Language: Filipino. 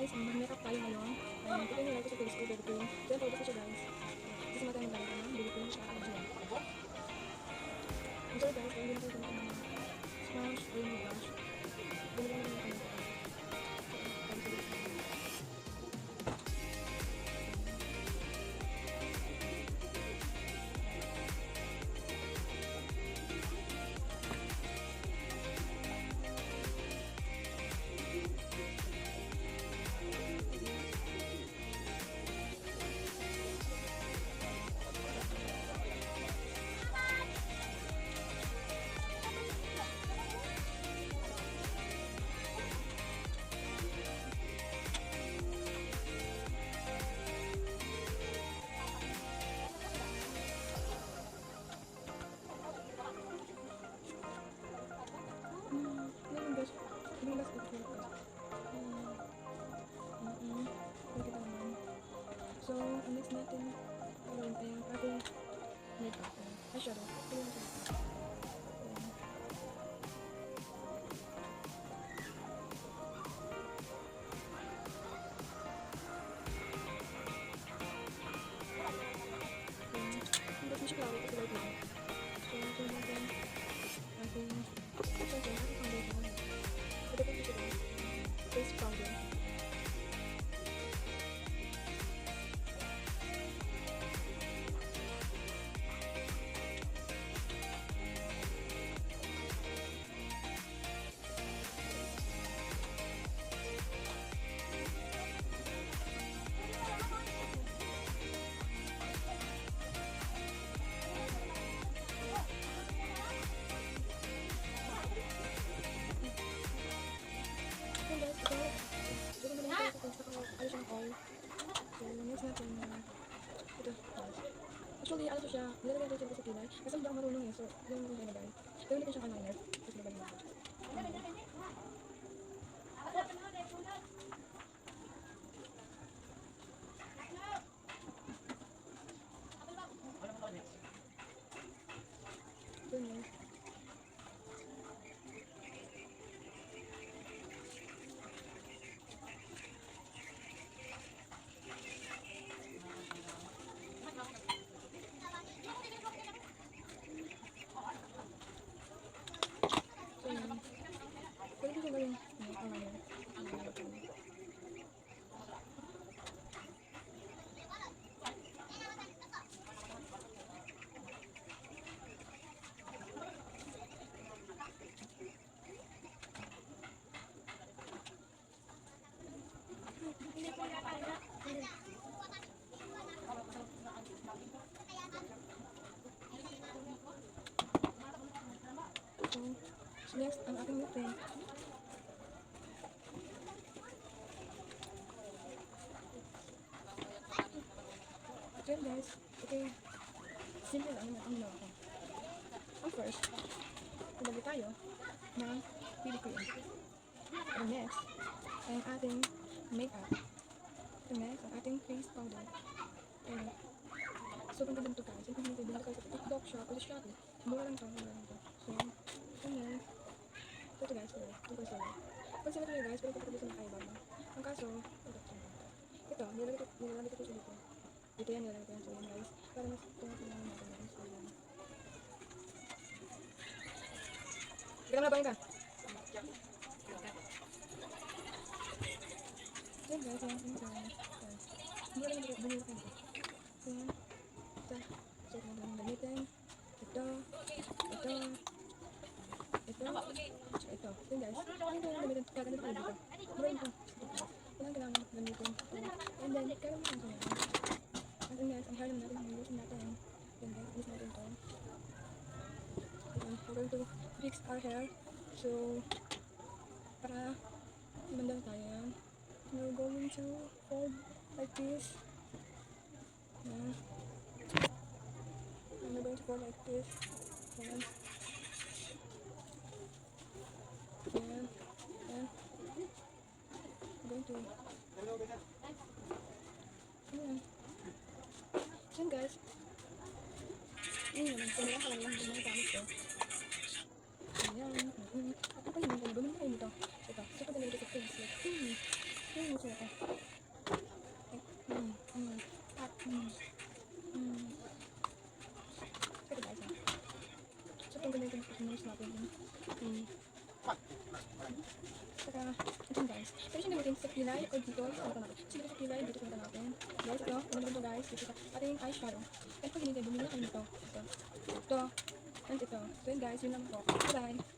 guys, mag-makeup tayo ngayon. Ito yung ko sa face ko, baby cream. Then, product ko siya guys. Kasi matay yung gamit na, baby cream, siya, dyan. I'm sorry guys, kaya hindi na kayo ganito ng sponge or yung brush. Ganito na yung kamay ko. So, ang next natin gawin ay ang ating makeup. Eyeshadow. Ito yung makeup. Hindi ko siya klaro kasi light lang. So, ito yung ating foundation. Ito po siya guys. Face powder. Actually, ano siya, nilalagay ko siya sa kilay. Kasi hindi ako marunong eh, so yung mga nilagay. Pero hindi ko siya kaniner. Tapos nilagay ko. Ganyan. Pwede ko gawin eyeliner. So, next, ang aking lip tint. So yun guys, okay, simple lang ang ginawa ko. Ang first, kumagay tayo ng BB cream. And next, ay ang ating makeup. And next, ang ating face powder. And sobrang ganda nito guys. Yung hindi ko sa TikTok shop o sa Shopee. Mura lang to, mura lang to. So, ganyan. Ito guys, ito sila. Pag sila tayo guys, pero kapag sa nakaibag mo. Ang kaso, ito, nilalagay ko siya dito. Dito yan, nilalagay ko yan. So yan guys, para mas tingnan natin guys. So yan. Bigyan mo na bangin ka. Yan guys, yan. Hindi lang bumili ka nito. So yan. Ito. So ito lang gamitin. Ito. Ito. Yan guys. Yan ito yung gamitin. Kaganit ko dito. Mura ito. Yan ang kailangan gamitin. And then, kailangan mo kang kailangan. And then guys, ang hair natin, ang illusion natin. Yan guys, inis natin ito. We're going to fix our hair. So, para mandang tayo yan. We're going to fold like this. Yan. And we're going to fold like this. Yan. Yan. Yan. We're going to... Yan. Yan guys. Yan naman. Tumira ka lang yung gamit ko. Ayan. At ako naman, bumili kayo nito. Ito. So, pag nalagay sa face. Like, Yung muso ko. At, Pero guys, ha? So, itong ganyan yung nose natin. Saka, ito guys. Pero siya natin sa kilay o dito. Ito natin. Siguro sa kilay, dito sa natin. Guys, ito. Ano naman ito guys? Dito sa ating eyeshadow. Kaya pag hindi, bumili na kayo nito. Ito. And ito. So yun guys, yun lang po. Bye-bye.